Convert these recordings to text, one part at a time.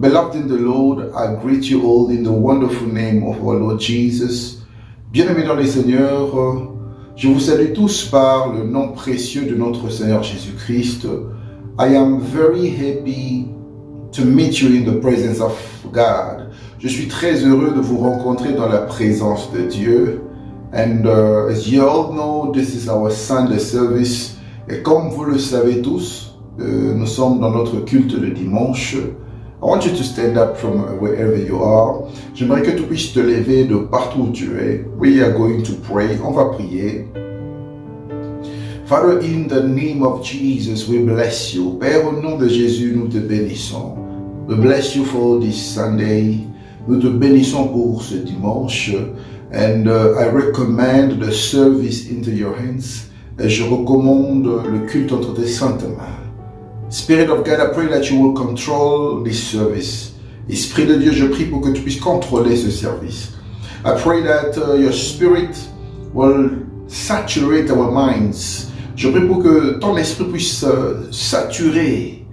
Beloved in the Lord, I greet you all in the wonderful name of our Lord Jesus. Bien-aimés dans les Seigneurs, je vous salue tous par le nom précieux de notre Seigneur Jésus-Christ. I am very happy to meet you in the presence of God. Je suis très heureux de vous rencontrer dans la présence de Dieu. And as you all know, this is our Sunday service. Et comme vous le savez tous, nous sommes dans notre culte le dimanche. I want you to stand up from wherever you are. J'aimerais que tu puisses te lever de partout où tu es. We are going to pray. On va prier. Father, in the name of Jesus, we bless you. Père, au nom de Jésus, nous te bénissons. We bless you for this Sunday. Nous te bénissons pour ce dimanche. And I recommend the service into your hands. Et je recommande le culte entre tes saintes mains. Spirit of God, I pray that you will control this service. Esprit de Dieu, je prie pour que tu puisses contrôler ce service. I pray that your spirit will saturate our minds. Je prie pour que ton esprit puisse saturer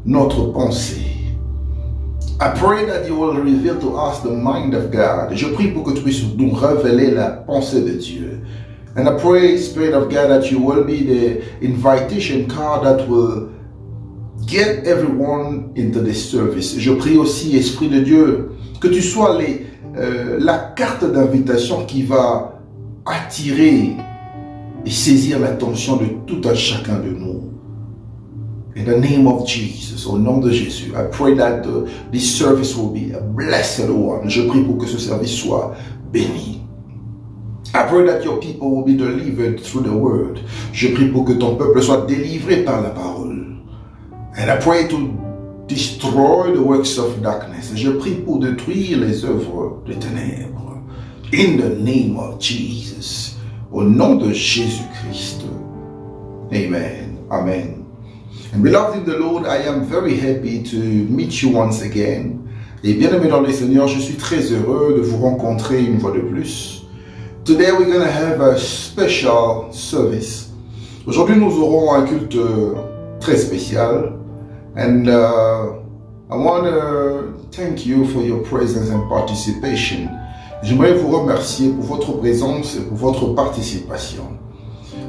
notre pensée. I pray that you will reveal to us the mind of God. Je prie pour que tu puisses nous révéler la pensée de Dieu. And I pray, Spirit of God, that you will be the invitation card that will get everyone into this service. Je prie aussi, Esprit de Dieu, que tu sois la carte d'invitation qui va attirer et saisir l'attention de tout un chacun de nous. In the name of Jesus, au nom de Jésus, I pray that this service will be a blessed one. Je prie pour que ce service soit béni. I pray that your people will be delivered through the word. Je prie pour que ton peuple soit délivré par la parole. And I pray to destroy the works of darkness. Je prie pour détruire les œuvres des ténèbres. In the name of Jesus. Au nom de Jésus-Christ. Amen. Amen. And beloved in the Lord, I am very happy to meet you once again. Et bien-aimés dans le Seigneur, je suis très heureux de vous rencontrer une fois de plus. Today we're going to have a special service. Aujourd'hui, nous aurons un culte très spécial. And I want to thank you for your presence and participation. J'aimerais vous remercier pour votre présence et pour votre participation.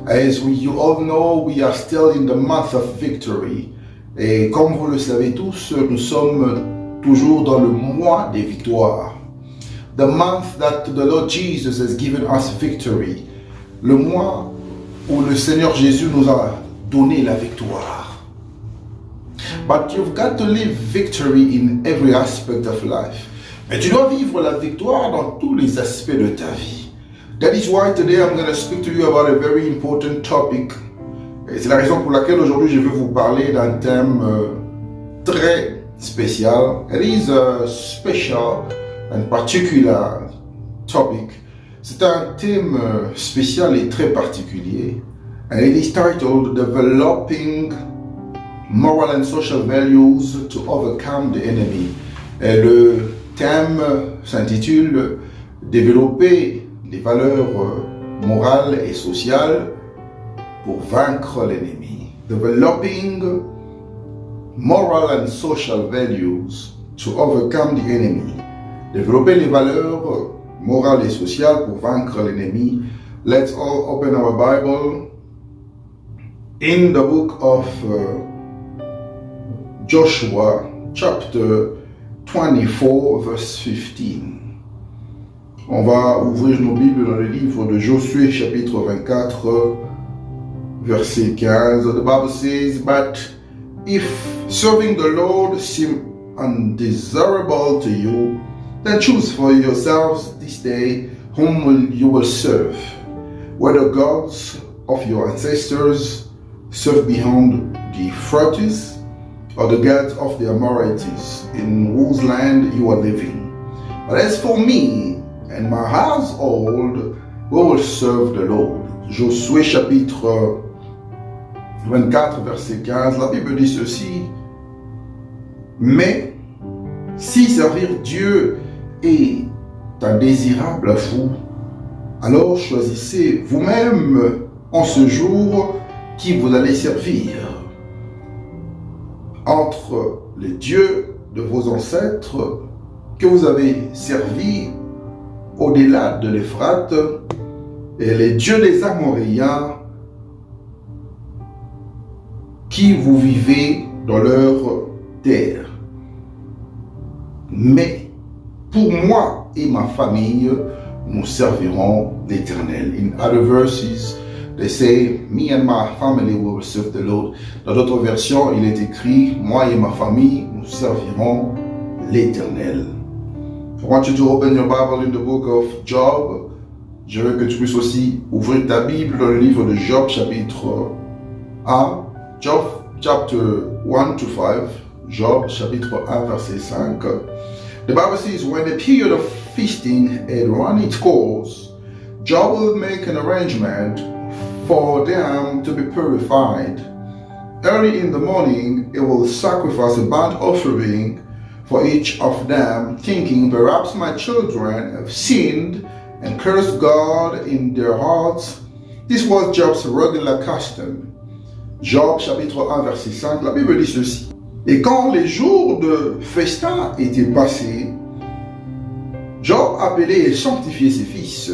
As you all know, we are still in the month of victory. Et comme vous le savez tous, nous sommes toujours dans le mois des victoires. The month that the Lord Jesus has given us victory. Le mois où le Seigneur Jésus nous a donné la victoire. But you've got to live victory in every aspect of life. Mais tu dois vivre la victoire dans tous les aspects de ta vie. That is why today I'm going to speak to you about a very important topic. Et c'est la raison pour laquelle aujourd'hui je vais vous parler d'un thème très spécial. It is a special and particular topic. C'est un thème spécial et très particulier. And it is titled Developing Moral and Social Values to Overcome the Enemy. Et le thème s'intitule Développer les valeurs morales et sociales pour vaincre l'ennemi. Developing moral and social values to overcome the enemy. Développer les valeurs morales et sociales pour vaincre l'ennemi. Let's all open our Bible in the book of Joshua, chapter 24, verse 15. On va ouvrir nos Bibles dans le livre de Josué, chapitre 24, verset 15. The Bible says, "But if serving the Lord seem undesirable to you, then choose for yourselves this day whom you will serve, whether gods of your ancestors served beyond the Euphrates, or the gods of the Amorites, in whose land you are living. But as for me and my household, we will serve the Lord." Josué chapitre 24, verset 15, la Bible dit ceci. Mais si servir Dieu est indésirable à vous, alors choisissez vous-même en ce jour qui vous allez servir entre les dieux de vos ancêtres que vous avez servis au-delà de l'Euphrate, et les dieux des Amoréens qui vous vivez dans leur terre. Mais pour moi et ma famille, nous servirons l'Éternel. In other verses, they say, me and my family will serve the Lord. Dans d'autres versions, il est écrit, moi et ma famille, nous servirons l'Éternel. I want you to open your Bible in the book of Job. Je veux que tu puisses aussi ouvrir ta Bible dans le livre de Job, chapitre 1. Job, chapter 1 to 5. Job, chapitre 1, verset 5. The Bible says, when the period of feasting had run its course, Job will make an arrangement for them to be purified. Early in the morning, he will sacrifice a burnt offering for each of them, thinking, perhaps my children have sinned and cursed God in their hearts. This was Job's regular custom. Job chapitre 1 verset 5, la Bible dit ceci. Et quand les jours de festin étaient passés, Job appelait et sanctifiait ses fils.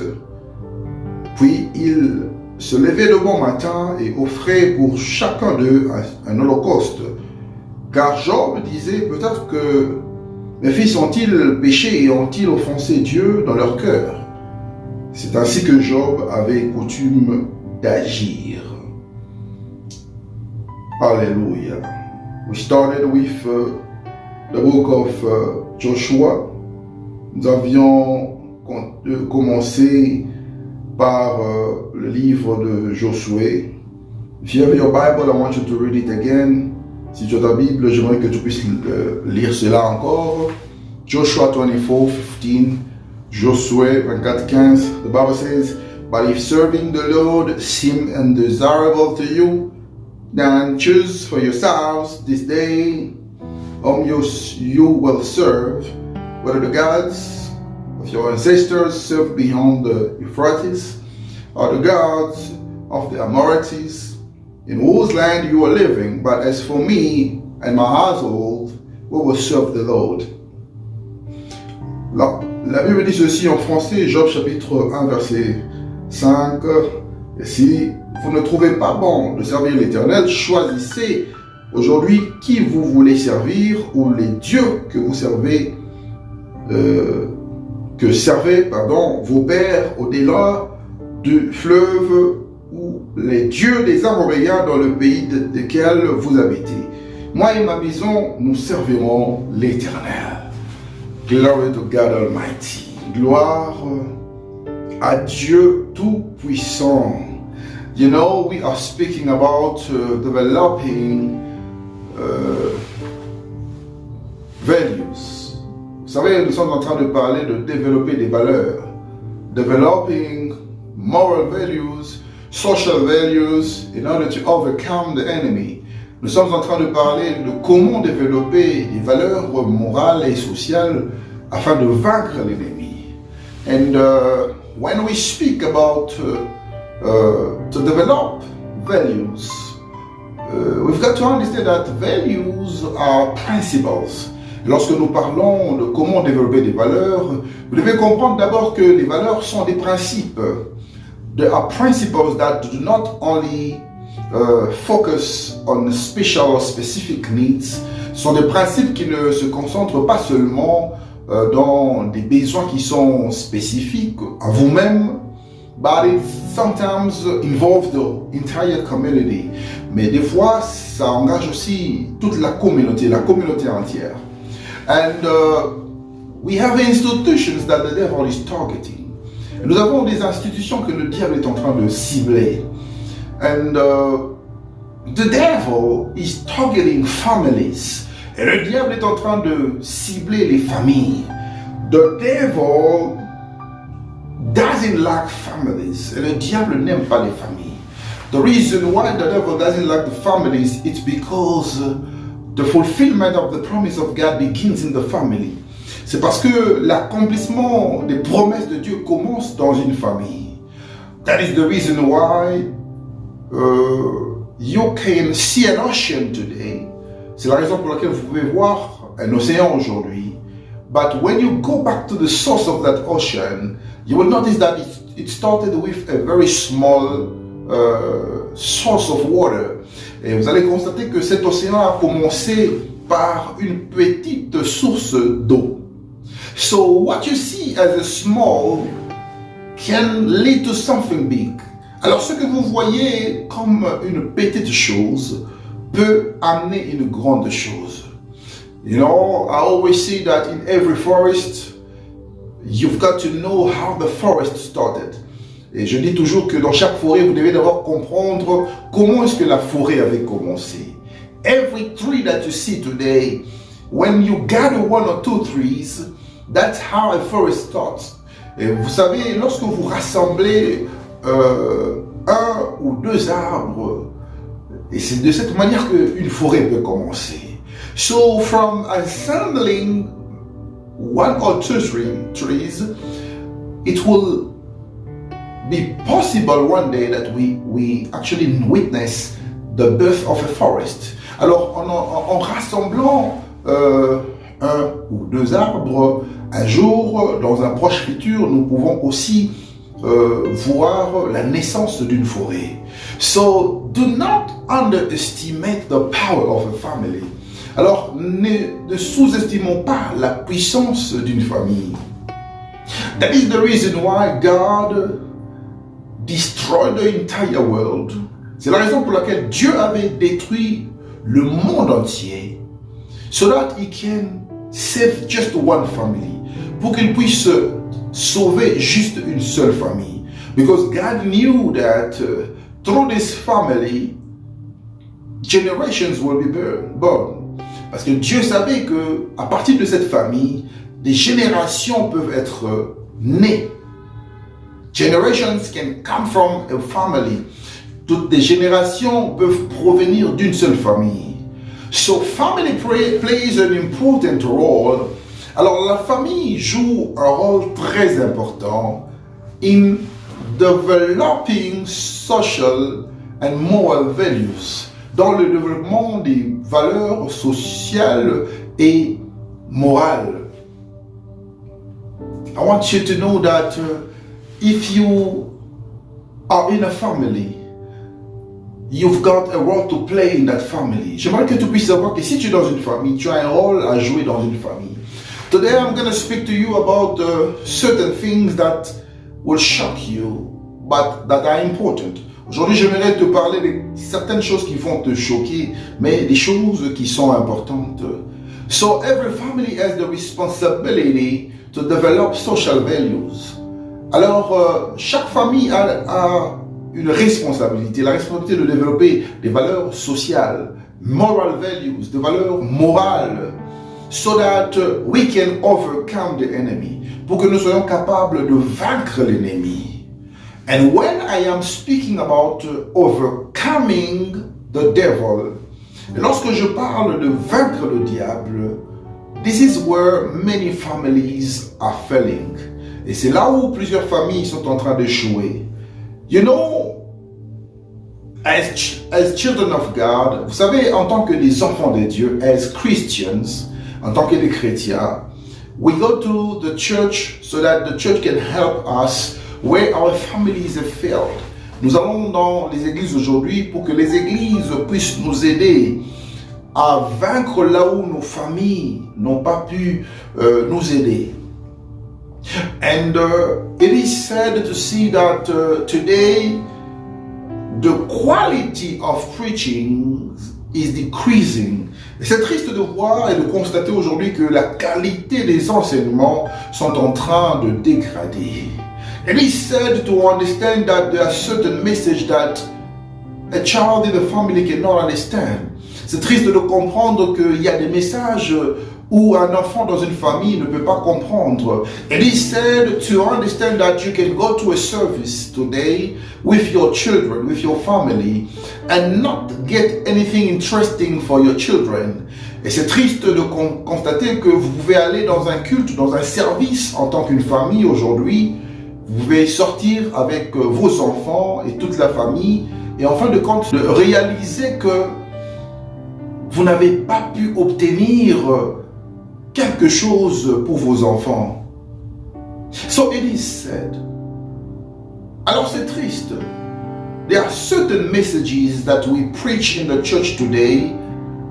Puis il se levait de bon matin et offrait pour chacun d'eux un holocauste. Car Job disait, peut-être que mes fils ont-ils péché et ont-ils offensé Dieu dans leur cœur? C'est ainsi que Job avait coutume d'agir. Alléluia. We started with the book of Joshua. Nous avions commencé par le livre de Josué. If you have your Bible, I want you to read it again. Si tu as ta Bible, j'aimerais que tu puisses lire cela encore. Joshua 24:15. Josué 24:15. The Bible says, but if serving the Lord seem undesirable to you, then choose for yourselves this day whom you will serve, whether the gods of your ancestors served beyond the Euphrates, or the gods of the Amorites, in whose land you are living. But as for me and my household, we will serve the Lord. La Bible dit ceci en français, Job chapitre 1 verset 5. Et si vous ne trouvez pas bon de servir l'Éternel, choisissez aujourd'hui qui vous voulez servir ou les dieux que vous servez, vos pères au-delà du fleuve ou les dieux des Amoréens dans le pays desquels vous habitez. Moi et ma maison, nous servirons l'Éternel. Glory to God Almighty. Gloire à Dieu Tout-Puissant. You know, we are speaking about developing values. Vous savez, nous sommes en train de parler de développer des valeurs. Developing moral values, social values, in order to overcome the enemy. Nous sommes en train de parler de comment développer des valeurs morales et sociales afin de vaincre l'ennemi. And when we speak about to develop values, we've got to understand that values are principles. Et lorsque nous parlons de comment développer des valeurs, vous devez comprendre d'abord que les valeurs sont des principes. There are principles that do not only focus on special or specific needs. Ce sont des principes qui ne se concentrent pas seulement dans des besoins qui sont spécifiques à vous-même, but it sometimes involves the entire community. Mais des fois, ça engage aussi toute la communauté entière. And we have institutions that the devil is targeting. Et nous avons des institutions que le diable est en train de cibler. And the devil is targeting families. Et le diable est en train de cibler les familles. The devil doesn't like families. Et le diable n'aime pas les familles. The reason why the devil doesn't like the families, it's because the fulfillment of the promise of God begins in the family. C'est parce que l'accomplissement des promesses de Dieu commence dans une famille. That is the reason why you can see an ocean today. C'est la raison pour laquelle vous pouvez voir un océan aujourd'hui. But when you go back to the source of that ocean, you will notice that it started with a very small source of water. Et vous allez constater que cet océan a commencé par une petite source d'eau. So what you see as a small can lead to something big. Alors ce que vous voyez comme une petite chose peut amener une grande chose. You know, I always say that in every forest, you've got to know how the forest started. Et je dis toujours que dans chaque forêt, vous devez d'abord comprendre comment est-ce que la forêt avait commencé. Every tree that you see today, when you gather one or two trees, that's how a forest starts. Et vous savez, lorsque vous rassemblez un ou deux arbres, et c'est de cette manière qu'une forêt peut commencer. So from assembling one or two trees, it will be possible one day that we actually witness the birth of a forest. Alors en rassemblant un ou deux arbres, un jour, dans un proche futur, nous pouvons aussi voir la naissance d'une forêt. So do not underestimate the power of a family. Alors ne sous-estimons pas la puissance d'une famille. That is the reason why God destroyed the entire world. C'est la raison pour laquelle Dieu avait détruit le monde entier, so that he can save just one family, pour qu'il puisse sauver juste une seule famille. Because God knew that through this family, generations will be born. Parce que Dieu savait que à partir de cette famille, des générations peuvent être nées. Generations can come from a family. Toutes les générations peuvent provenir d'une seule famille. So family plays an important role. Alors la famille joue un rôle très important in developing social and moral values, dans le développement des valeurs sociales et morales. I want you to know that if you are in a family, you've got a role to play in that family. J'aimerais que tu puisses savoir que si tu es dans une famille, tu as un rôle à jouer dans une famille. Today I'm going to speak to you about certain things that will shock you, but that are important. Aujourd'hui, j'aimerais te parler de certaines choses qui vont te choquer, mais des choses qui sont importantes. So every family has the responsibility to develop social values. Alors, chaque famille a une responsabilité, la responsabilité de développer des valeurs sociales, moral values, des valeurs morales, so that we can overcome the enemy, pour que nous soyons capables de vaincre l'ennemi. And when I am speaking about overcoming the devil, lorsque je parle de vaincre le diable, this is where many families are failing. Et c'est là où plusieurs familles sont en train d'échouer. You know, as children of God, vous savez, en tant que des enfants de Dieu, as Christians, en tant que des chrétiens, we go to the church so that the church can help us where our families have failed. Nous allons dans les églises aujourd'hui pour que les églises puissent nous aider à vaincre là où nos familles n'ont pas pu nous aider. And it is sad to see that today the quality of preaching is decreasing. Et c'est triste de voir et de constater aujourd'hui que la qualité des enseignements sont en train de dégrader. It is sad to understand that there are certain messages that a child in the family cannot understand. C'est triste de comprendre qu'il y a des messages où un enfant dans une famille ne peut pas comprendre. It is sad to understand that you can go to a service today with your children, with your family, and not get anything interesting for your children. Et c'est triste de constater que vous pouvez aller dans un culte, dans un service en tant qu'une famille aujourd'hui. Vous pouvez sortir avec vos enfants et toute la famille et en fin de compte de réaliser que vous n'avez pas pu obtenir quelque chose pour vos enfants. So it is said. Alors c'est triste. There are certain messages that we preach in the church today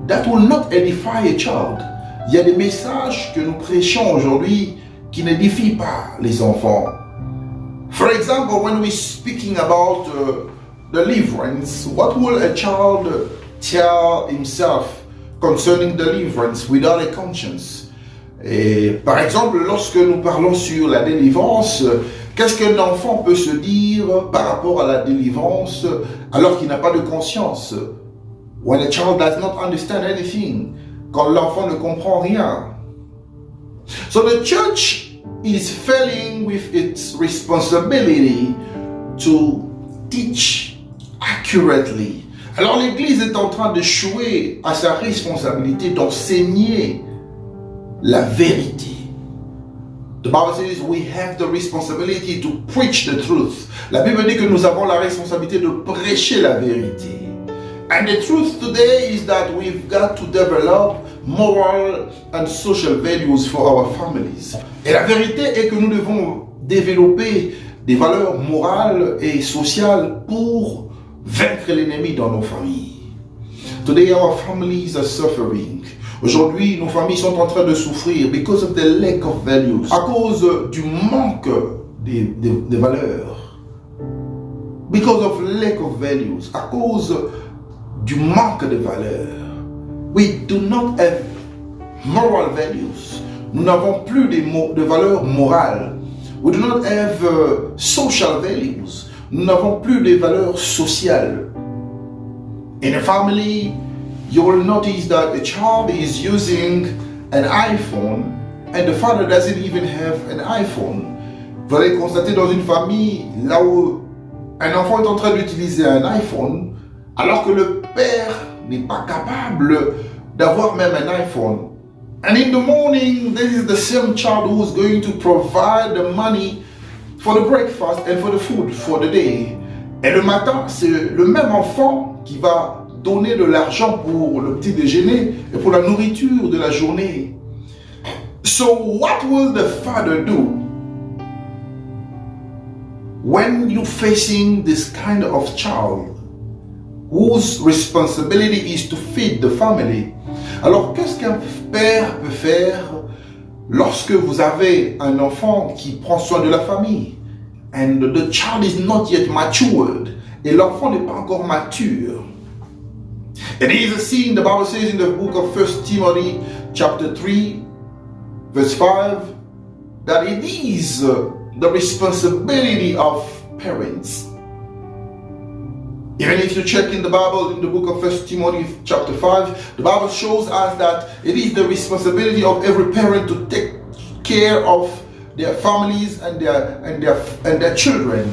that will not edify a child. Il y a des messages que nous prêchons aujourd'hui qui n'édifient pas les enfants. For example, when we're speaking about deliverance, what will a child tell himself concerning deliverance without a conscience? Et par exemple, lorsque nous parlons sur la délivrance, qu'est-ce qu'un enfant peut se dire par rapport à la délivrance alors qu'il n'a pas de conscience? When a child does not understand anything, quand l'enfant ne comprend rien. So the church is failing with its responsibility to teach accurately. Alors l'Église est en train d'échouer à sa responsabilité d'enseigner la vérité. The Bible says we have the responsibility to preach the truth. La Bible dit que nous avons la responsabilité de prêcher la vérité. And the truth today is that we've got to develop moral and social values for our families. Et la vérité est que nous devons développer des valeurs morales et sociales pour vaincre l'ennemi dans nos familles. Today our families are suffering. Aujourd'hui, nos familles sont en train de souffrir because of the lack of values, à cause du manque des valeurs. Because of lack of values, à cause du manque de valeurs. We do not have moral values. Nous n'avons plus de valeurs morales. We do not have social values. Nous n'avons plus de valeurs sociales. In a family, you will notice that a child is using an iPhone and the father doesn't even have an iPhone. Vous allez constater dans une famille là où un enfant est en train d'utiliser un iPhone alors que le père n'est pas capable d'avoir même un iPhone. And in the morning, this is the same child who is going to provide the money for the breakfast and for the food for the day. Et le matin, c'est le même enfant qui va donner de l'argent pour le petit déjeuner et pour la nourriture de la journée. So what will the father do when you're facing this kind of child whose responsibility is to feed the family? Alors qu'est-ce qu'un père peut faire lorsque vous avez un enfant qui prend soin de la famille and the child is not yet matured et l'enfant n'est pas encore mature? It is a scene, the Bible says in the book of 1 Timothy chapter 3 verse 5 that it is the responsibility of parents. Even if you check in the Bible, in the book of 1 Timothy chapter 5, the Bible shows us that it is the responsibility of every parent to take care of their families and their children.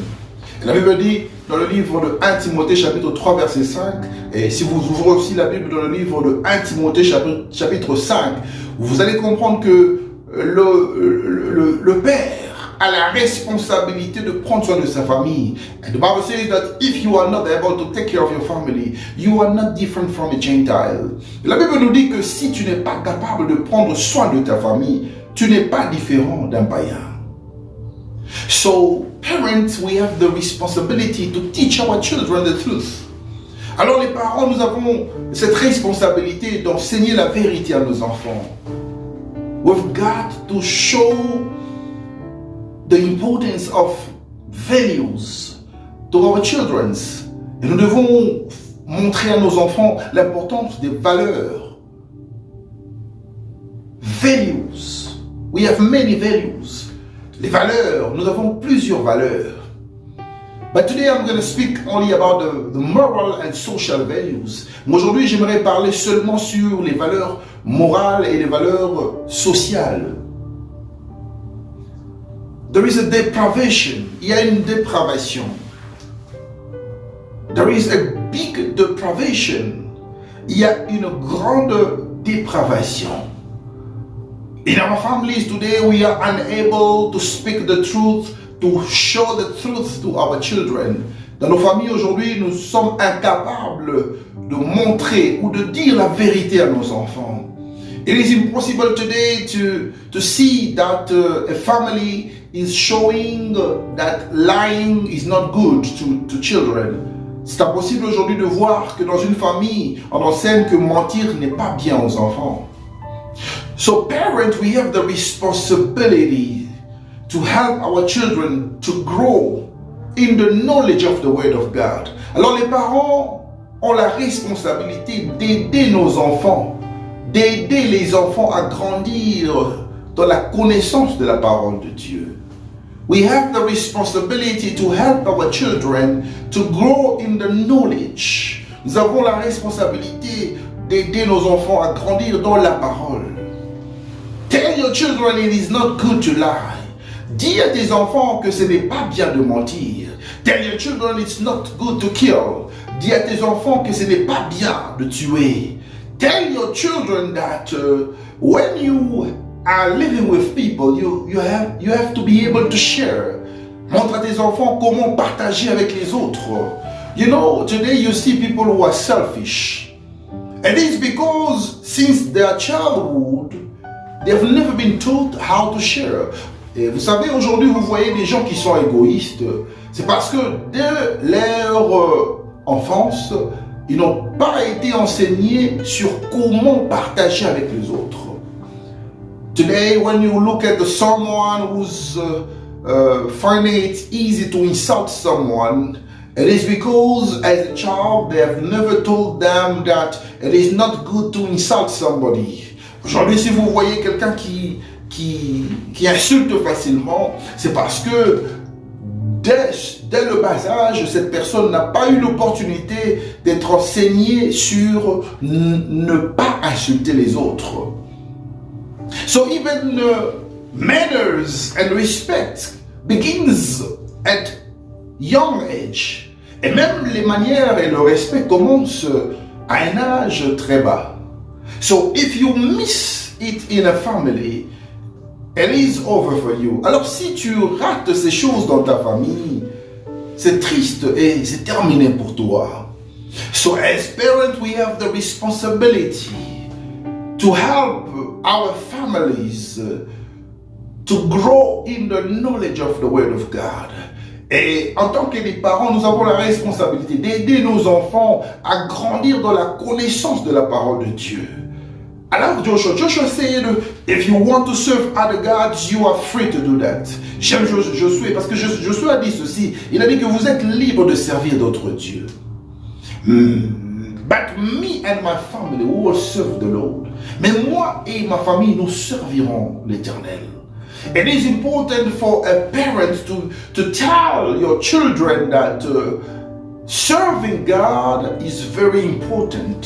Et la Bible dit dans le livre de 1 Timothée chapitre 3 verset 5, et si vous ouvrez aussi la Bible dans le livre de 1 Timothée chapitre 5, vous allez comprendre que le père a la responsabilité de prendre soin de sa famille. And the Bible says that if you are not able to take care of your family, you are not different from a Gentile. La Bible nous dit que si tu n'es pas capable de prendre soin de ta famille, tu n'es pas différent d'un païen. So, parents, we have the responsibility to teach our children the truth. Alors les parents, nous avons cette responsabilité d'enseigner la vérité à nos enfants. We've got to show the importance of values to our children. Et nous devons montrer à nos enfants l'importance des valeurs. Values. We have many values. Les valeurs, nous avons plusieurs valeurs. But today I'm going to speak only about the moral and social values. Mais aujourd'hui, j'aimerais parler seulement sur les valeurs morales et les valeurs sociales. There is a depravation. Il y a une dépravation. There is a big depravation. Il y a une grande dépravation. In our families today, we are unable to speak the truth, to show the truth to our children. Dans nos familles aujourd'hui, nous sommes incapables de montrer ou de dire la vérité à nos enfants. It is impossible today to see that a family is showing that lying is not good to children. C'est impossible aujourd'hui de voir que dans une famille, on enseigne que mentir n'est pas bien aux enfants. So parents, we have the responsibility to help our children to grow in the knowledge of the Word of God. Alors les parents ont la responsabilité d'aider nos enfants, d'aider les enfants à grandir dans la connaissance de la parole de Dieu. We have the responsibility to help our children to grow in the knowledge. Nous avons la responsabilité d'aider nos enfants à grandir dans la parole. Tell your children it is not good to lie. Dis à tes enfants que ce n'est pas bien de mentir. Tell your children it's not good to kill. Dis à tes enfants que ce n'est pas bien de tuer. Tell your children that when you are living with people, you have to be able to share. Montre à tes enfants comment partager avec les autres. You know, today you see people who are selfish. And it's because since their childhood, they've never been taught how to share. Et vous savez, aujourd'hui, vous voyez des gens qui sont égoïstes. C'est parce que dès leur enfance, ils n'ont pas été enseignés sur comment partager avec les autres. Today, when you look at someone who's finding it easy to insult someone, it is because as a child, they have never told them that it is not good to insult somebody. Aujourd'hui, si vous voyez quelqu'un qui insulte facilement, c'est parce que dès le bas âge, cette personne n'a pas eu l'opportunité d'être enseignée sur ne pas insulter les autres. So even manners and respect begins at young age. Et même les manières et le respect commencent à un âge très bas. So if you miss it in a family, it is over for you. Alors si tu rates ces choses dans ta famille, c'est triste et c'est terminé pour toi. So as parents, we have the responsibility to help our families to grow in the knowledge of the Word of God. Et en tant que les parents, nous avons la responsabilité d'aider nos enfants à grandir dans la connaissance de la parole de Dieu. Alors Joshua said, if you want to serve other gods, you are free to do that. J'aime Josué parce que Josué a dit ceci. Il a dit que vous êtes libre de servir d'autres dieux. But me and my family will serve the Lord. Mais moi et ma famille, nous servirons l'Éternel. It is important for a parent to tell your children that serving God is very important.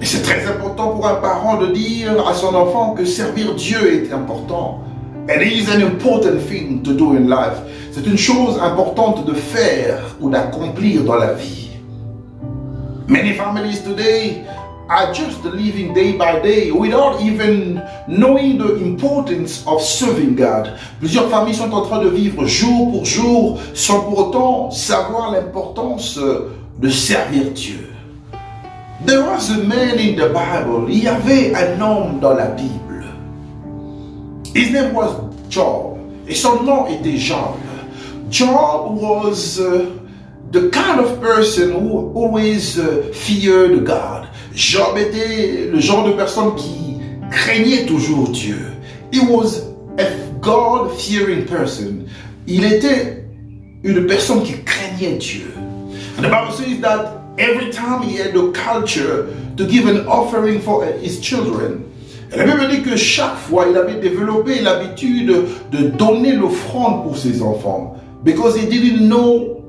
Et c'est très important pour un parent de dire à son enfant que servir Dieu est important. It is an important thing to do in life. C'est une chose importante de faire ou d'accomplir dans la vie. Many families today are just living day by day without even knowing the importance of serving God. Plusieurs familles sont en train de vivre jour pour jour sans pour autant savoir l'importance de servir Dieu. There was a man in the Bible. Il y avait un homme dans la Bible. His name was Job. Et son nom était Job. Job was the kind of person who always feared God. Job était le genre de personne qui craignait toujours Dieu. He was a God-fearing person. Il était une personne qui craignait Dieu. And the Bible says that every time he had a culture to give an offering for his children. Et la Bible dit que chaque fois il avait développé l'habitude de donner l'offrande pour ses enfants. Because he didn't know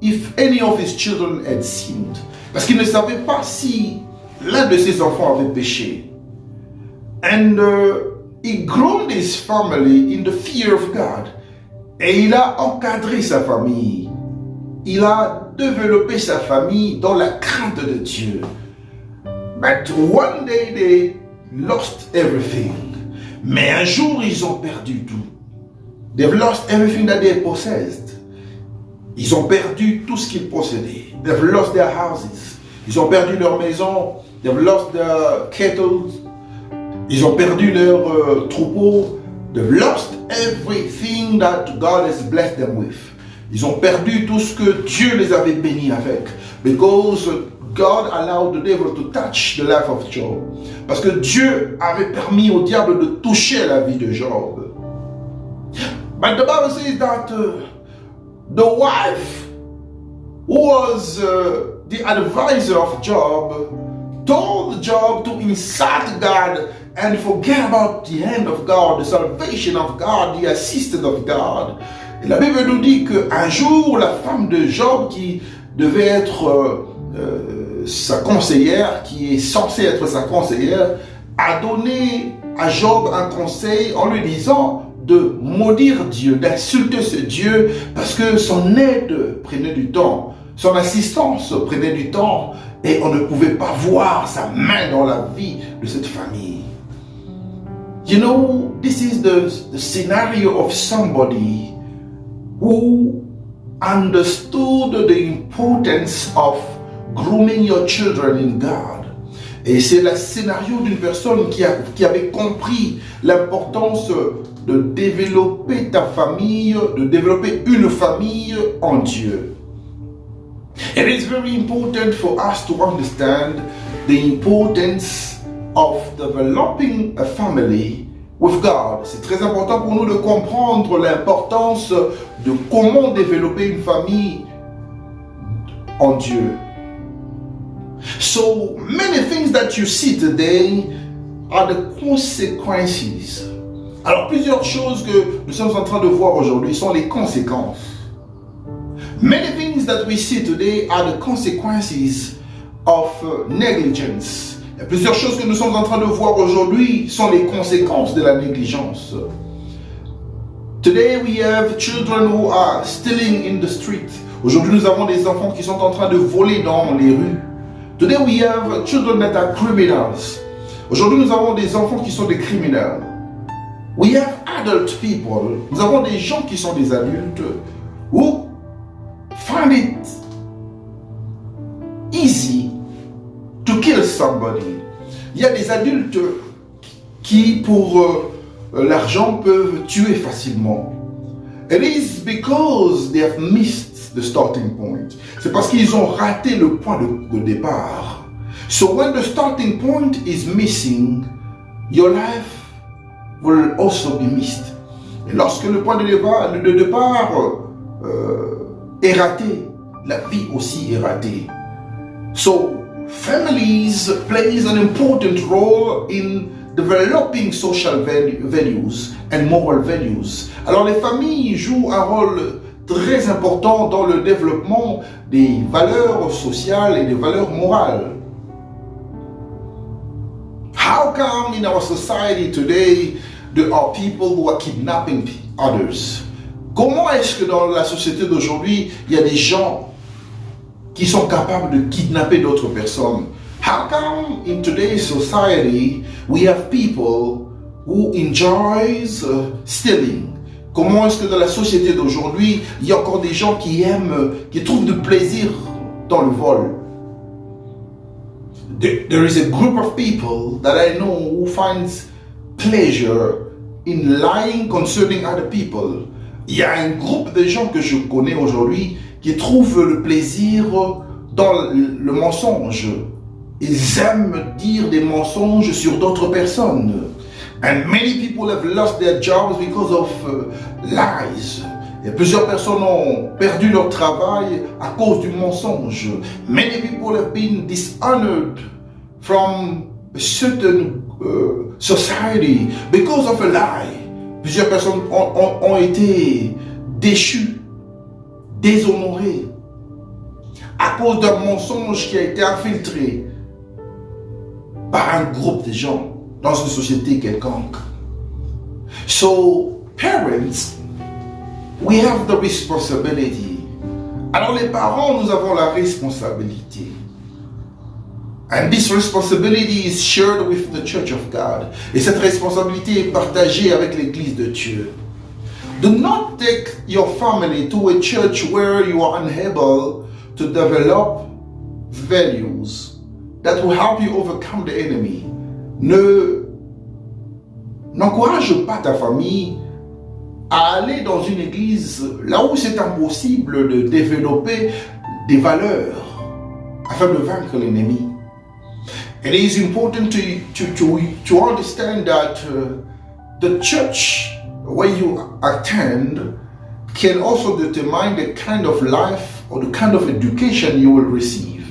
if any of his children had sinned. Parce qu'il ne savait pas si l'un de ses enfants avait péché. And he groomed his family in the fear of God. Et il a encadré sa famille. Il a développé sa famille dans la crainte de Dieu. But one day they lost everything. Mais un jour ils ont perdu tout. They've lost everything that they possessed. Ils ont perdu tout ce qu'ils possédaient. They've lost their houses. Ils ont perdu leur maison. They've lost their cattle. Ils ont perdu leur troupeau. They've lost everything that God has blessed them with. Ils ont perdu tout ce que Dieu les avait bénis avec. Because God allowed the devil to touch the life of Job. Parce que Dieu avait permis au diable de toucher la vie de Job. But the Bible says that the wife who was the advisor of Job told Job to insult God and forget about the hand of God, the salvation of God, the assistance of God. Et la Bible nous dit qu'un jour, la femme de Job, qui devait être sa conseillère, qui est censée être sa conseillère, a donné à Job un conseil en lui disant de maudire Dieu, d'insulter ce Dieu, parce que son aide prenait du temps, son assistance prenait du temps, et on ne pouvait pas voir sa main dans la vie de cette famille. You know, this is the scenario of somebody who understood the importance of grooming your children in God. Et c'est le scénario d'une personne qui avait compris l'importance de développer ta famille, de développer une famille en Dieu. It is very important for us to understand the importance of developing a family with God. C'est très important pour nous de comprendre l'importance de comment développer une famille en Dieu. So many things that you see today are the consequences. Alors plusieurs choses que nous sommes en train de voir aujourd'hui sont les conséquences. Many things that we see today are the consequences of negligence. Et plusieurs choses que nous sommes en train de voir aujourd'hui sont les conséquences de la négligence. Today we have children who are stealing in the street. Aujourd'hui nous avons des enfants qui sont en train de voler dans les rues. Today we have children that are criminals. Aujourd'hui nous avons des enfants qui sont des criminels. We have adult people. Nous avons des gens qui sont des adultes who find it easy to kill somebody. Il y a des adultes qui, pour l'argent, peuvent tuer facilement. It is because they have missed the starting point. C'est parce qu'ils ont raté le point de départ. So when the starting point is missing, your life will also be missed. Et lorsque le point de départ est raté, la vie aussi est ratée. So families plays an important role in developing social values and moral values. Alors les familles jouent un rôle très important dans le développement des valeurs sociales et des valeurs morales. How come in our society today there are people who are kidnapping others? Comment est-ce que dans la société d'aujourd'hui, il y a des gens qui sont capables de kidnapper d'autres personnes? How come in today's society we have people who enjoys stealing? Comment est-ce que dans la société d'aujourd'hui, il y a encore des gens qui aiment, qui trouvent du plaisir dans le vol? There is a group of people that I know who finds pleasure in lying concerning other people. Il y a un groupe de gens que je connais aujourd'hui qui trouvent le plaisir dans le mensonge. Ils aiment dire des mensonges sur d'autres personnes. And many people have lost their jobs because of lies. Et plusieurs personnes ont perdu leur travail à cause du mensonge. Many people have been dishonored from a certain society because of a lie. Plusieurs personnes ont été déchues, déshonorées à cause d'un mensonge qui a été infiltré par un groupe de gens dans une société quelconque. So, parents, we have the responsibility. Alors les parents, nous avons la responsabilité. And this responsibility is shared with the Church of God. Et cette responsabilité est partagée avec l'Église de Dieu. Do not take your family to a church where you are unable to develop values that will help you overcome the enemy. Ne n'encourage pas ta famille à aller dans une église là où c'est impossible de développer des valeurs afin de vaincre l'ennemi. It is important to understand that the church where you attend can also determine the kind of life or the kind of education you will receive.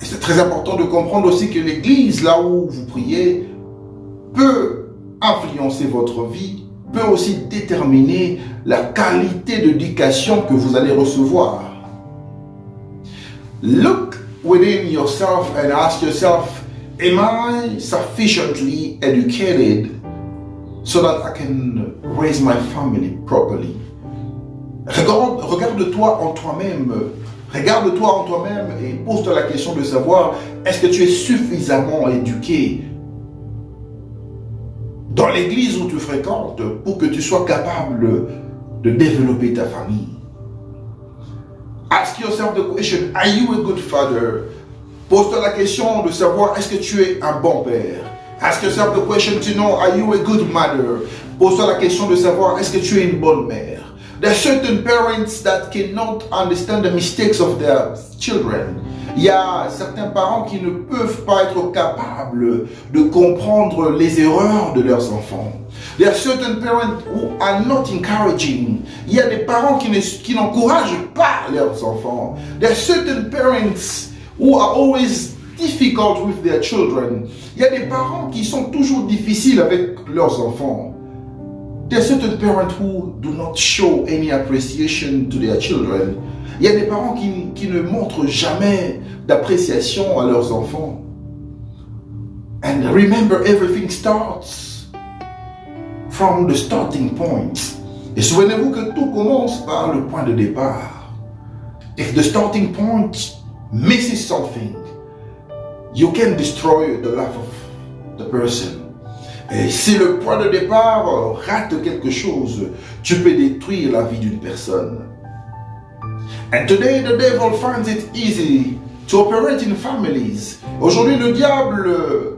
Et c'est très important de comprendre aussi que l'église là où vous priez peut influencer votre vie, peut aussi déterminer la qualité d'éducation que vous allez recevoir. Look within yourself and ask yourself, am I sufficiently educated so that I can raise my family properly? Regarde-toi en toi-même. Regarde-toi en toi-même et pose-toi la question de savoir, est-ce que tu es suffisamment éduqué dans l'église où tu fréquentes pour que tu sois capable de développer ta famille? Ask yourself the question, are you a good father? Pose-toi la question de savoir, est-ce que tu es un bon père? Ask yourself the question to know, are you a good mother? Pose-toi la question de savoir, est-ce que tu es une bonne mère? There are certain parents that cannot understand the mistakes of their children. Il y a certains parents qui ne peuvent pas être capables de comprendre les erreurs de leurs enfants. There are certain parents who are not encouraging. Il y a des parents qui n'encouragent pas leurs enfants. There are certain parents who are always difficult with their children. Il y a des parents qui sont toujours difficiles avec leurs enfants. There are certain parents who do not show any appreciation to their children. Il y a des parents qui ne montrent jamais d'appréciation à leurs enfants. And remember, everything starts from the starting point. Et souvenez-vous que tout commence par le point de départ. If the starting point misses something, you can destroy the life of the person. Et si le point de départ rate quelque chose, tu peux détruire la vie d'une personne. And today the devil finds it easy to operate in families. Aujourd'hui, le diable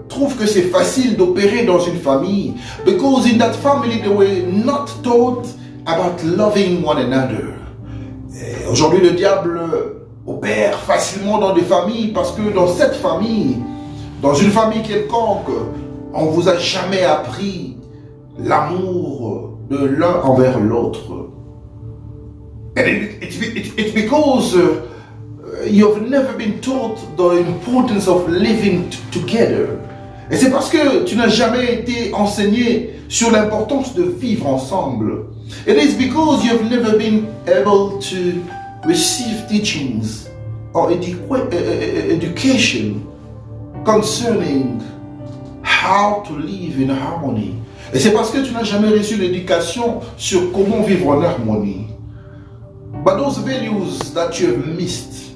trouve que c'est facile d'opérer dans une famille because in that family they were not taught about loving one another. Et aujourd'hui, le diable opère facilement dans des familles parce que dans cette famille, dans une famille quelconque, on ne vous a jamais appris l'amour de l'un envers l'autre. And it's because you have never been taught the importance of living together. Et c'est parce que tu n'as jamais été enseigné sur l'importance de vivre ensemble. It is because you have never been able to receive teachings or education concerning how to live in harmony. Et c'est parce que tu n'as jamais reçu l'éducation sur comment vivre en harmonie. But those values that you have missed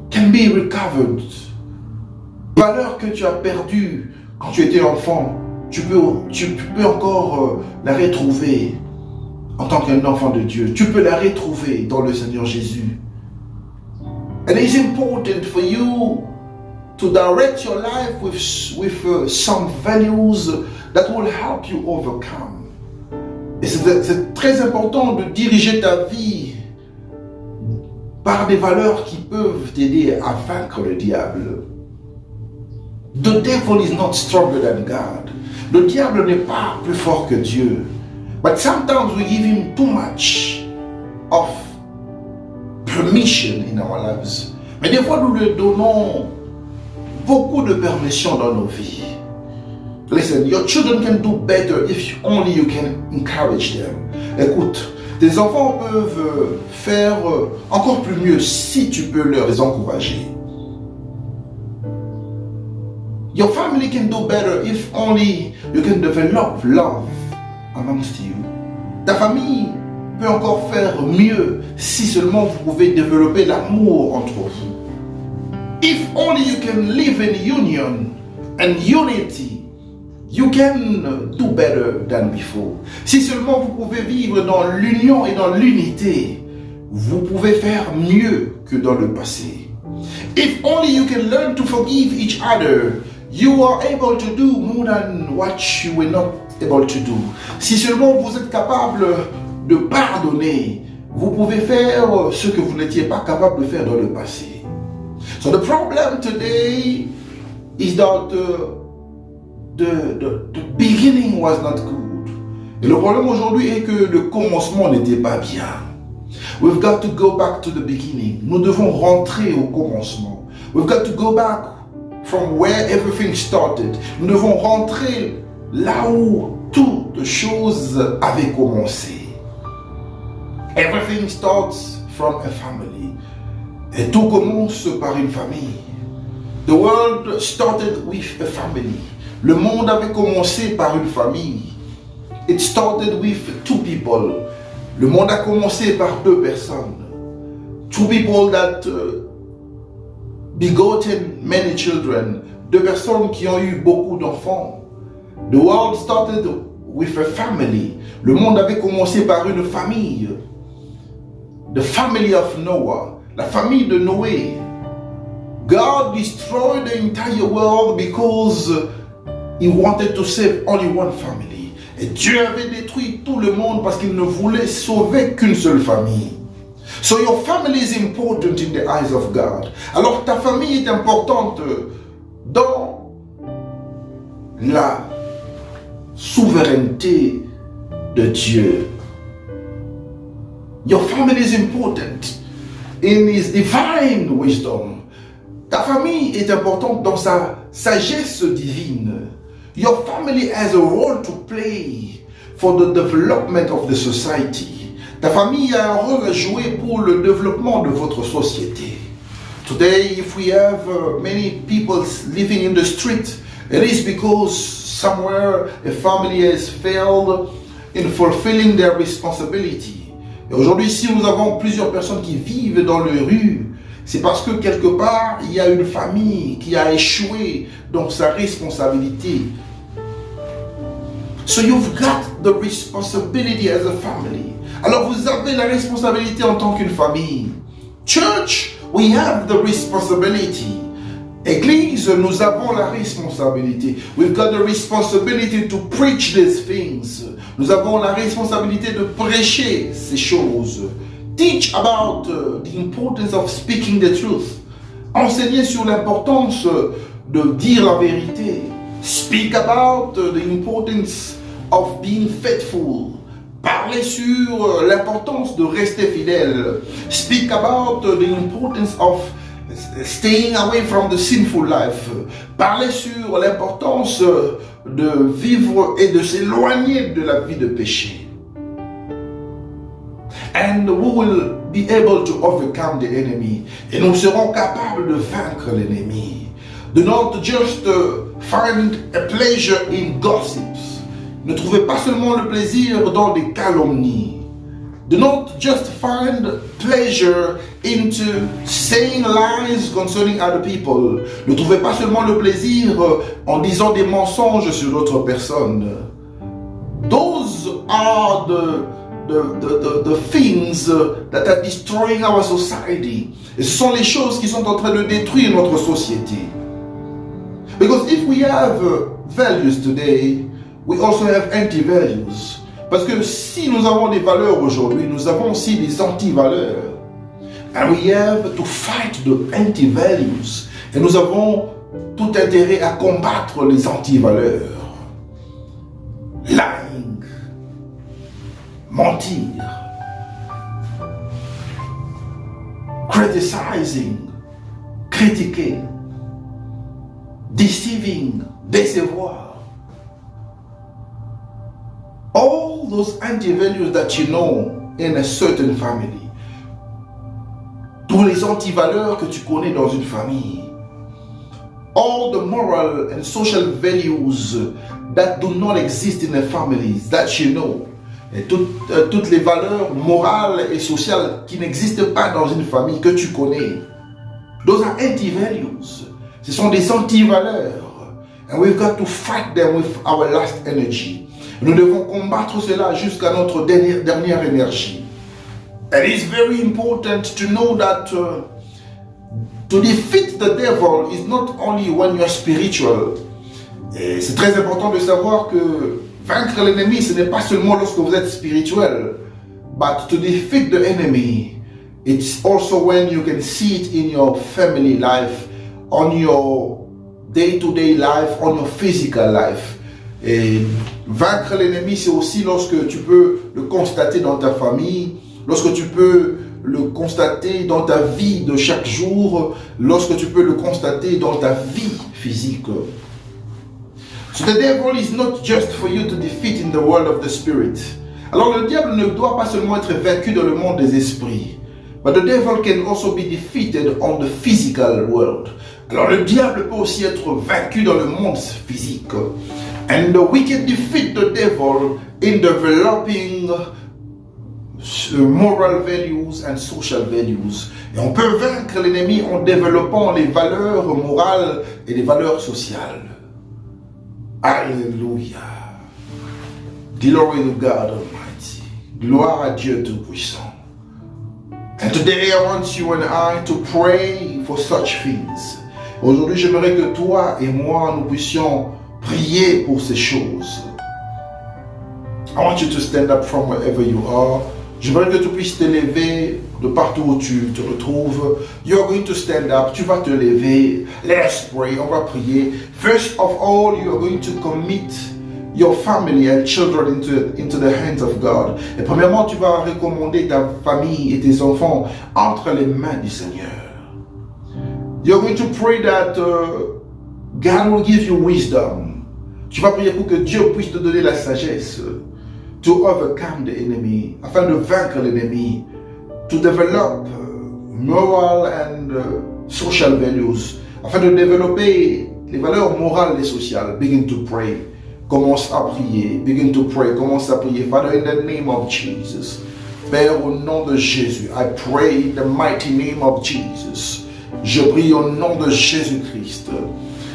can be recovered. Valeurs que tu as perdues quand tu étais enfant, tu peux encore la retrouver en tant qu'un enfant de Dieu. Tu peux la retrouver dans le Seigneur Jésus. And it is important for you to direct your life with some values that will help you overcome. Et c'est très important de diriger ta vie par des valeurs qui peuvent t'aider à vaincre le diable. The devil is not stronger than God. Le diable n'est pas plus fort que Dieu. But sometimes we give him too much of permission in our lives. Mais des fois nous lui donnons beaucoup de permission dans nos vies. Listen, your children can do better if only you can encourage them. Écoute, tes enfants peuvent faire encore plus mieux si tu peux les encourager. Your family can do better if only you can develop love amongst you. Ta famille peut encore faire mieux si seulement vous pouvez développer l'amour entre vous. If only you can live in union and unity, you can do better than before. Si seulement vous pouvez vivre dans l'union et dans l'unité, vous pouvez faire mieux que dans le passé. If only you can learn to forgive each other, you are able to do more than what you were not able to do. Si seulement vous êtes capable de pardonner, vous pouvez faire ce que vous n'étiez pas capable de faire dans le passé. So the problem today is that the beginning was not good. Et le problème aujourd'hui est que le commencement n'était pas bien. We've got to go back to the beginning. Nous devons rentrer au commencement. We've got to go back from where everything started. Nous devons rentrer là où toutes choses avaient commencé. Everything starts from a family. Et tout commence par une famille. The world started with a family. Le monde avait commencé par une famille. It started with two people. Le monde a commencé par deux personnes. Two people that begotten many children. Deux personnes qui ont eu beaucoup d'enfants. The world started with a family. Le monde avait commencé par une famille. The family of Noah. La famille de Noé. God destroyed the entire world because He wanted to save only one family. Et Dieu avait détruit tout le monde parce qu'il ne voulait sauver qu'une seule famille. So your family is important in the eyes of God. Alors ta famille est importante dans la souveraineté de Dieu. Your family is important in His divine wisdom. Ta famille est importante dans sa sagesse divine. Your family has a role to play for the development of the society. Ta famille a un rôle à jouer pour le développement de votre société. Today, if we have many people living in the street, it is because somewhere a family has failed in fulfilling their responsibility. Et aujourd'hui, si nous avons plusieurs personnes qui vivent dans les rues, c'est parce que quelque part, il y a une famille qui a échoué dans sa responsabilité. So you've got the responsibility as a family. Alors vous avez la responsabilité en tant qu'une famille. Church, we have the responsibility. Église, nous avons la responsabilité. We've got the responsibility to preach these things. Nous avons la responsabilité de prêcher ces choses. Teach about the importance of speaking the truth. Enseigner sur l'importance de dire la vérité. Speak about the importance of being faithful. Parler sur l'importance de rester fidèle. Speak about the importance of staying away from the sinful life. Parler sur l'importance de vivre et de s'éloigner de la vie de péché. And we will be able to overcome the enemy. Et nous serons capables de vaincre l'ennemi. Do not just find a pleasure in gossips. Ne trouvez pas seulement le plaisir dans des calomnies. Do not just find pleasure into saying lies concerning other people. Ne trouvez pas seulement le plaisir en disant des mensonges sur d'autres personnes. Those are the things that are destroying our society. Et ce sont les choses qui sont en train de détruire notre société. Because if we have values today, we also have anti-values. Parce que si nous avons des valeurs aujourd'hui, nous avons aussi des anti-valeurs. And we have to fight the anti-values. Et nous avons tout intérêt à combattre les anti-valeurs. Lying. Mentir. Criticizing. Critiquer. Deceiving. Décevoir. All those anti-values that you know in a certain family. Tous les anti-valeurs que tu connais dans une famille. All the moral and social values that do not exist in a family that you know. Et toutes les valeurs morales et sociales qui n'existent pas dans une famille que tu connais. Those are anti-values. Ce sont des anti-valeurs. And we've got to fight them with our last energy. Nous devons combattre cela jusqu'à notre dernière énergie. It is very important to know that To defeat the devil is not only when you are spiritual. Et c'est très important de savoir que vaincre l'ennemi, ce n'est pas seulement lorsque vous êtes spirituel. But to defeat the enemy, it's also when you can see it in your family life, on your day-to-day life, on your physical life. Et vaincre l'ennemi, c'est aussi lorsque tu peux le constater dans ta famille, lorsque tu peux le constater dans ta vie de chaque jour, lorsque tu peux le constater dans ta vie physique. So the devil is not just for you to defeat in the world of the spirit. Alors le diable ne doit pas seulement être vaincu dans le monde des esprits, but the devil can also be defeated on the physical world. Alors le diable peut aussi être vaincu dans le monde physique. And we can defeat the devil in developing moral values and social values. Et on peut vaincre l'ennemi en développant les valeurs morales et les valeurs sociales. Alléluia. Glory to God Almighty. Gloire à Dieu Tout-Puissant. And today I want you and I to pray for such things. Aujourd'hui, j'aimerais que toi et moi, nous puissions prier pour ces choses. I want you to stand up from wherever you are. J'aimerais que tu puisses te lever de partout où tu te retrouves. You are going to stand up. Tu vas te lever. Let's pray. On va prier. First of all, you are going to commit your family and children into the hands of God. Et premièrement, tu vas recommander ta famille et tes enfants entre les mains du Seigneur. You're going to pray that God will give you wisdom. Tu vas prier pour que Dieu puisse te donner la sagesse to overcome the enemy, afin de vaincre l'ennemi, to develop moral and social values, afin de développer les valeurs morales et sociales. Begin to pray. Commence à prier. Begin to pray. Commence à prier. Father, in the name of Jesus. Père, au nom de Jésus, I pray in the mighty name of Jesus. Je prie au nom de Jésus-Christ,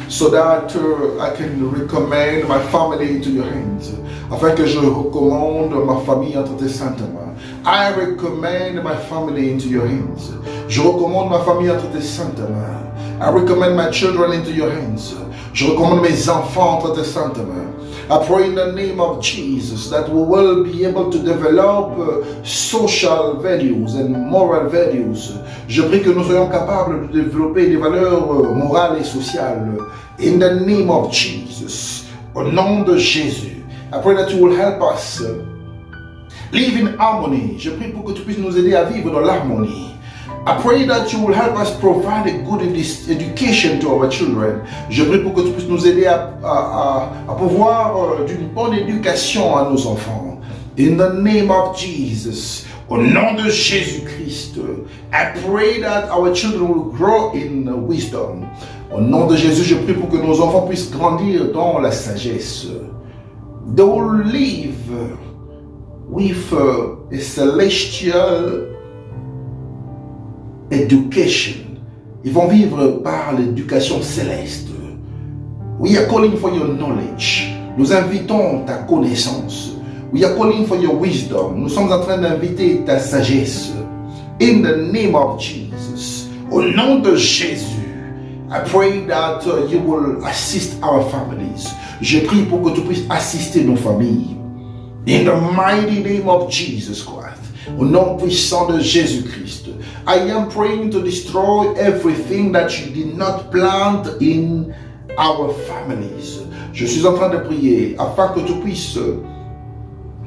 so that I can recommend my family into your hands, afin que je recommande ma famille entre tes saintes mains. I recommend my family into your hands. Je recommande ma famille entre tes saintes mains. I recommend my children into your hands. Je recommande mes enfants entre tes saintes mains. I pray in the name of Jesus that we will be able to develop social values and moral values. Je prie que nous soyons capables de développer des valeurs morales et sociales. In the name of Jesus. Au nom de Jésus. I pray that you will help us live in harmony. Je prie pour que tu puisses nous aider à vivre dans l'harmonie. I pray that you will help us provide a good education to our children. Je prie pour que tu puisses nous aider à pouvoir d'une bonne éducation à nos enfants. In the name of Jesus, au nom de Jésus-Christ, I pray that our children will grow in wisdom. Au nom de Jésus, je prie pour que nos enfants puissent grandir dans la sagesse. They will live with a celestial education. Ils vont vivre par l'éducation céleste. We are calling for your knowledge. Nous invitons ta connaissance. We are calling for your wisdom. Nous sommes en train d'inviter ta sagesse. In the name of Jesus. Au nom de Jésus. I pray that you will assist our families. Je prie pour que tu puisses assister nos familles. In the mighty name of Jesus Christ. Au nom puissant de Jésus-Christ. I am praying to destroy everything that you did not plant in our families. Je suis en train de prier afin que tu puisses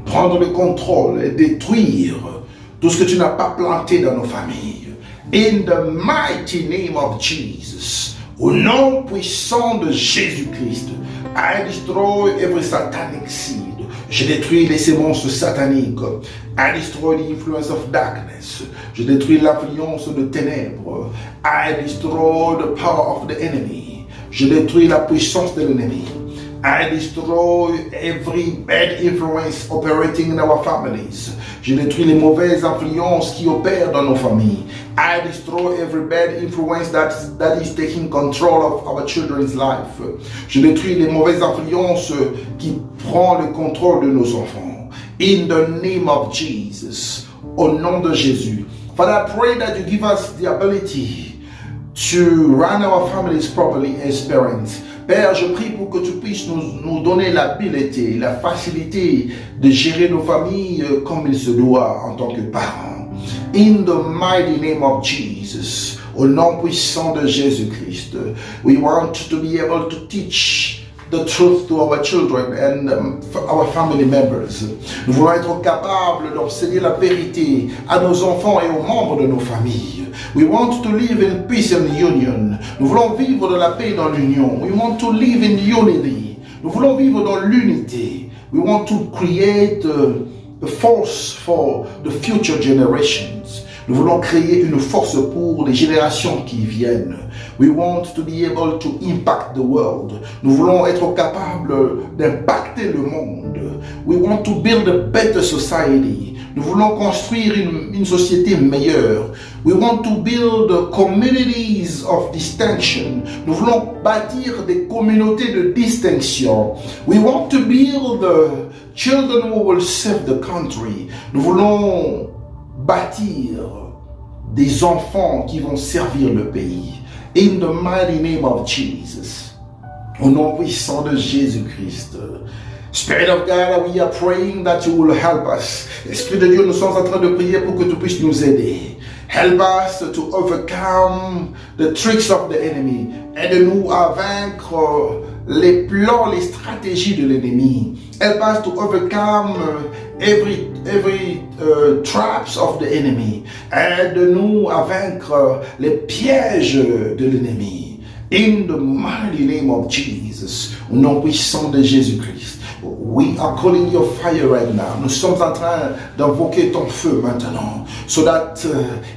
prendre le contrôle et détruire tout ce que tu n'as pas planté dans nos familles. In the mighty name of Jesus. Au nom puissant de Jésus-Christ. I destroy every satanic seed. Je détruis les semences sataniques. I destroy the influence of darkness. Je détruis l'influence de ténèbres. I destroy the power of the enemy. Je détruis la puissance de l'ennemi. I destroy every bad influence operating in our families. Je détruis les mauvaises influences qui opèrent dans nos familles. I destroy every bad influence that is taking control of our children's life. Je détruis les mauvaises influences qui prennent le contrôle de nos enfants. In the name of Jesus. Au nom de Jésus. Father, I pray that you give us the ability to run our families properly as parents. Père, je prie pour que tu puisses nous donner l'habileté, la facilité de gérer nos familles comme il se doit en tant que parents. In the mighty name of Jesus, au nom puissant de Jésus-Christ, we want to be able to teach the truth to our children and our family members. Nous voulons être capables d'enseigner la vérité à nos enfants et aux membres de nos familles. We want to live in peace and union. Nous voulons vivre de la paix dans l'union. We want to live in unity. Nous voulons vivre dans l'unité. We want to create a force for the future generations. Nous voulons créer une force pour les générations qui viennent. We want to be able to impact the world. Nous voulons être capables d'impacter le monde. We want to build a better society. Nous voulons construire une société meilleure. We want to build communities of distinction. Nous voulons bâtir des communautés de distinction. We want to build children who will serve the country. Nous voulons bâtir des enfants qui vont servir le pays. In the mighty name of Jesus. Au nom puissant de Jésus-Christ. Spirit of God, we are praying that you will help us. Esprit de Dieu, nous sommes en train de prier pour que tu puisses nous aider. Help us to overcome the tricks of the enemy. Aide-nous à vaincre les plans, les stratégies de l'ennemi. Help us to overcome every traps of the enemy. Aide-nous à vaincre les pièges de l'ennemi. In the mighty name of Jesus, au nom puissant de Jésus-Christ. We are calling your fire right now. Nous sommes en train d'invoquer ton feu maintenant. So that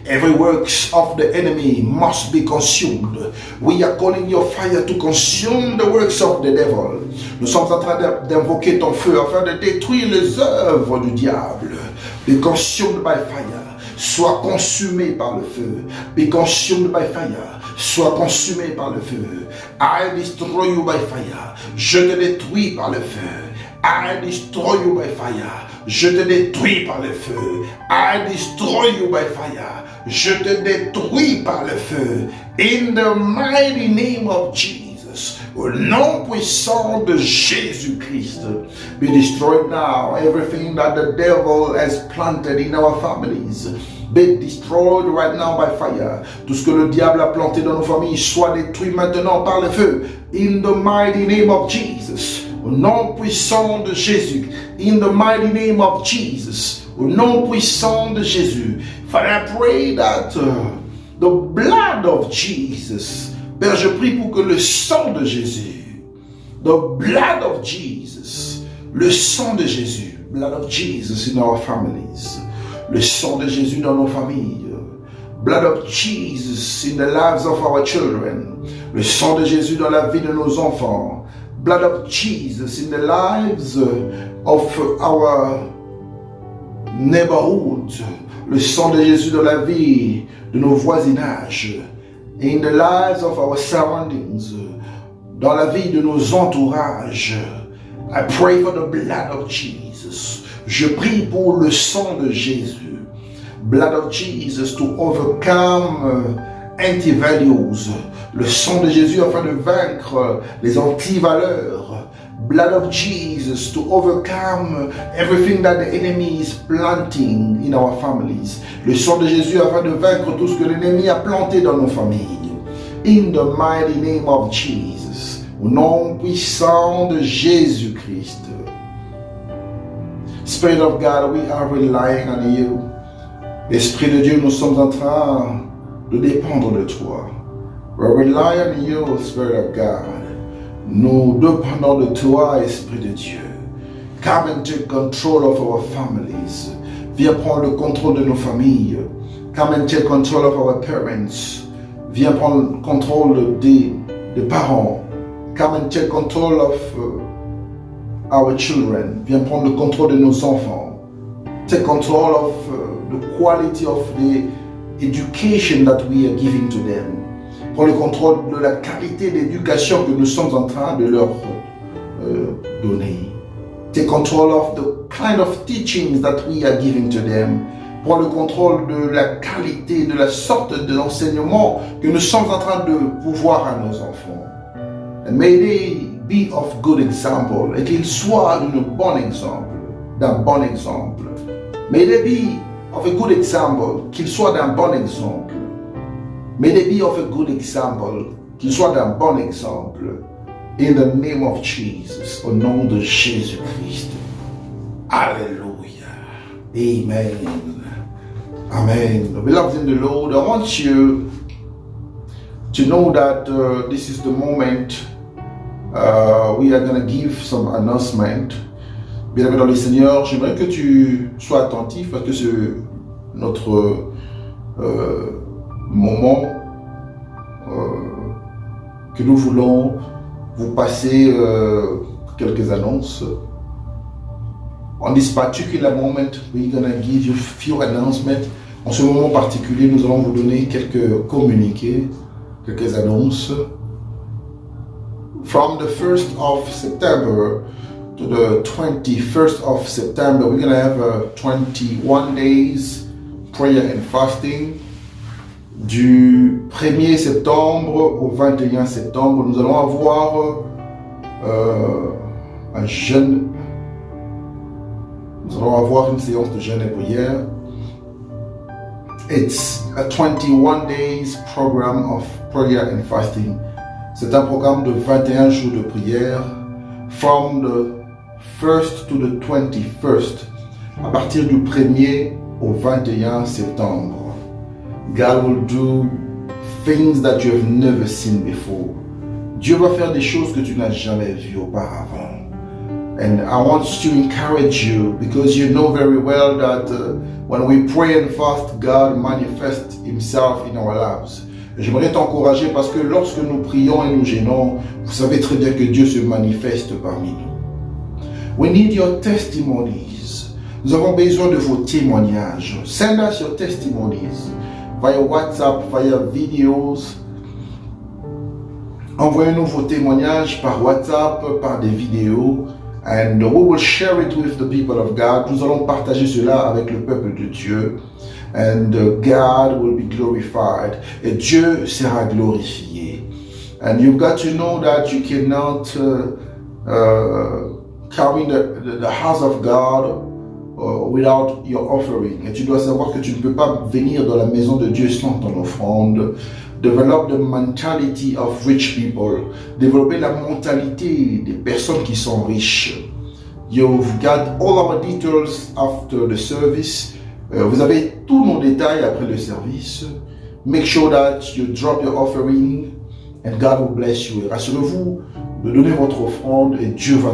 every works of the enemy must be consumed. We are calling your fire to consume the works of the devil. Nous sommes en train d'invoquer ton feu afin de détruire les œuvres du diable. Be consumed by fire. Sois consumé par le feu. Be consumed by fire. Sois consumé par le feu. I destroy you by fire. Je te détruis par le feu. I destroy you by fire. Je te détruis par le feu. I destroy you by fire. Je te détruis par le feu. In the mighty name of Jesus. Au nom puissant de Jésus-Christ. Be destroyed now. Everything that the devil has planted in our families. Be destroyed right now by fire. Tout ce que le diable a planté dans nos familles soit détruit maintenant par le feu. In the mighty name of Jesus. Au nom puissant de Jésus. In the mighty name of Jesus. Au nom puissant de Jésus. Father, I pray that the blood of Jesus. Père, je prie pour que le sang de Jésus. The blood of Jesus. Le sang de Jésus. Blood of Jesus in our families. Le sang de Jésus dans nos familles. Blood of Jesus in the lives of our children. Le sang de Jésus dans la vie de nos enfants. Blood of Jesus in the lives of our neighborhood. Le sang de Jésus dans la vie de nos voisinages. In the lives of our surroundings. Dans la vie de nos entourages. I pray for the blood of Jesus. Je prie pour le sang de Jésus. Blood of Jesus to overcome anti-values. Le sang de Jésus afin de vaincre les anti-valeurs. Blood of Jesus to overcome everything that the enemy is planting in our families. Le sang de Jésus afin de vaincre tout ce que l'ennemi a planté dans nos familles. In the mighty name of Jesus. Au nom puissant de Jésus-Christ. Spirit of God, we are relying on you. Esprit de Dieu, nous sommes en train de dépendre de toi. We rely on you, Spirit of God. Nous dépendons de toi, Esprit de Dieu. Come and take control of our families. Viens prendre le contrôle de nos familles. Come and take control of our parents. Viens prendre le contrôle des parents. Come and take control of our children. Viens prendre le contrôle de nos enfants. Take control of the quality of the education that we are giving to them. Prends le contrôle de la qualité d'éducation que nous sommes en train de leur donner. Take control of the kind of teachings that we are giving to them. Prends le contrôle de la qualité, de la sorte de l'enseignement que nous sommes en train de pouvoir à nos enfants. And may they be of good example, et qu'ils soient d'un bon exemple. May they be of a good example, qu'ils soient d'un bon exemple. May they be of a good example, qu'ils soient d'un bon exemple. In the name of Jesus, au nom de Jésus-Christ. Alléluia. Amen. Amen. Beloved in the Lord, I want you to know that this is the moment we are going to give some announcement. Bien-aimé dans le Seigneur, j'aimerais que tu sois attentif parce que c'est notre moment que nous voulons vous passer quelques annonces. On this particular moment, we're going to give you a few announcements. En ce moment particulier, nous allons vous donner quelques communiqués, quelques annonces. From the 1st of September to the 21st of September, we're going to have 21 days prayer and fasting. Du 1er septembre au 21 septembre, nous allons avoir un jeûne. Nous allons avoir une séance de jeûne et prière. It's a 21 days program of prayer and fasting. C'est un programme de 21 jours de prière. From the 1st to the 21st. À partir du 1er au 21 septembre. God will do things that you have never seen before. Dieu va faire des choses que tu n'as jamais vues auparavant. And I want to encourage you because you know very well that when we pray and fast, God manifests Himself in our lives. J'aimerais t'encourager parce que lorsque nous prions et nous gênons, vous savez très bien que Dieu se manifeste parmi nous. We need your testimonies. Nous avons besoin de vos témoignages. Send us your testimonies via WhatsApp, via videos. Envoyez-nous vos témoignages par WhatsApp, par des vidéos. And we will share it with the people of God. Nous allons partager cela avec le peuple de Dieu. And God will be glorified. Et Dieu sera glorifié. And you've got to know that you cannot come in the house of God without your offering. Et tu dois savoir que tu ne peux pas venir dans la maison de Dieu sans ton offrande. Develop the mentality of rich people. Développer la mentalité des personnes qui sont riches. You've got all our details after the service. Vous avez tous nos détails après le service. Make sure that you drop your offering and God will bless you. Et rassurez-vous de donner votre offrande et Dieu va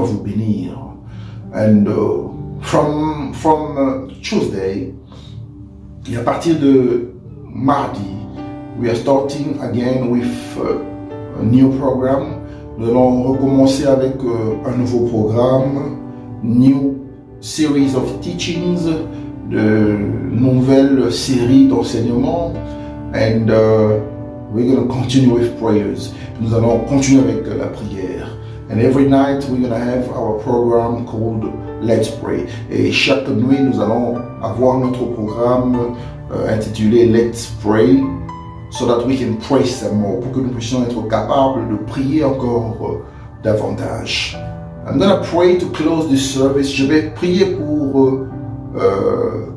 vous bénir. And from Tuesday, et à partir de mardi, we are starting again with a new program. Nous allons recommencer avec un nouveau programme, new series of teachings, de nouvelles séries d'enseignements, and we're going to continue with prayers. Nous allons continuer avec la prière. And every night we're going to have our program called Let's Pray. Et chaque nuit nous allons avoir notre programme intitulé Let's Pray, so that we can pray some more, pour que nous puissions être capables de prier encore davantage. I'm going to pray to close this service. Je vais prier pour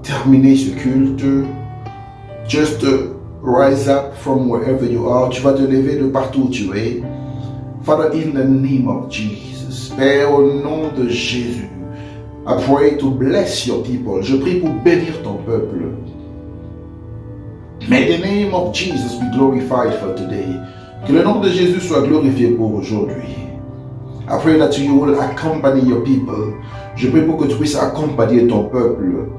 terminer ce culte. Just rise up from wherever you are. Tu vas te lever de partout où tu es. Father, in the name of Jesus, Père, au nom de Jésus, I pray to bless your people. Je prie pour bénir ton peuple. May the name of Jesus be glorified for today. Que le nom de Jésus soit glorifié pour aujourd'hui. I pray that you will accompany your people. Je prie pour que tu puisses accompagner ton peuple.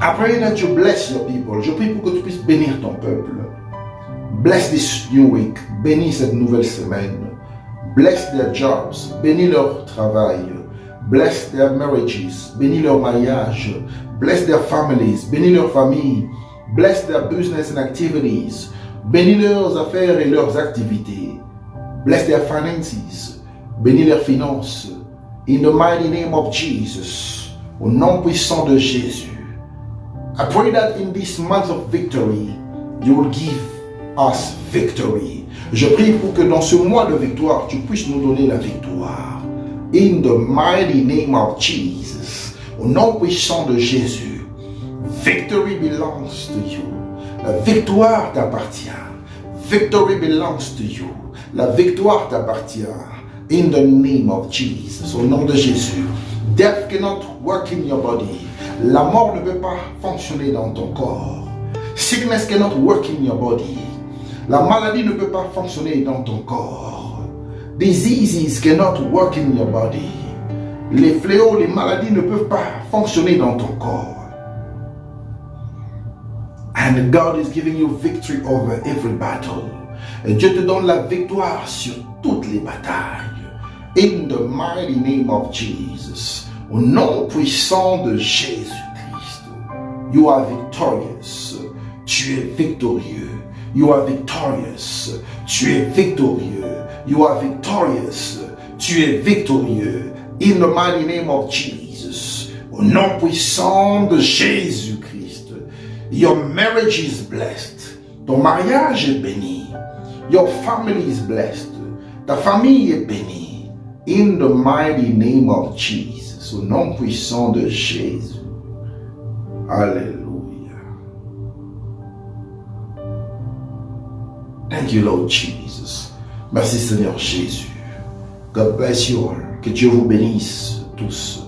I pray that you bless your people. Je prie pour que tu puisses bénir ton peuple. Bless this new week. Bénis cette nouvelle semaine. Bless their jobs. Bénis leur travail. Bless their marriages. Bénis leur mariage. Bless their families. Bénis leur famille. Bless their business and activities. Bénis leurs affaires et leurs activités. Bless their finances. Bénis leurs finances. In the mighty name of Jesus. Au nom puissant de Jésus. I pray that in this month of victory, you will give us victory. Je prie pour que dans ce mois de victoire, tu puisses nous donner la victoire. In the mighty name of Jesus. Au nom puissant de Jésus. Victory belongs to you. La victoire t'appartient. Victory belongs to you. La victoire t'appartient. In the name of Jesus. Au nom de Jésus. Death cannot work in your body. La mort ne peut pas fonctionner dans ton corps. Sickness cannot work in your body. La maladie ne peut pas fonctionner dans ton corps. Diseases cannot work in your body. Les fléaux, les maladies ne peuvent pas fonctionner dans ton corps. And God is giving you victory over every battle. Et Dieu te donne la victoire sur toutes les batailles. In the mighty name of Jesus. Au nom puissant de Jésus-Christ. You are victorious. Tu es victorieux. You are victorious. Tu es victorieux. You are victorious. Tu es victorieux. In the mighty name of Jesus. Au nom puissant de Jésus-Christ. Your marriage is blessed. Ton mariage est béni. Your family is blessed. Ta famille est bénie. In the mighty name of Jesus. Au nom puissant de Jésus. Alléluia. Thank you, Lord Jesus. Merci, Seigneur Jésus. God bless you all. Que Dieu vous bénisse tous.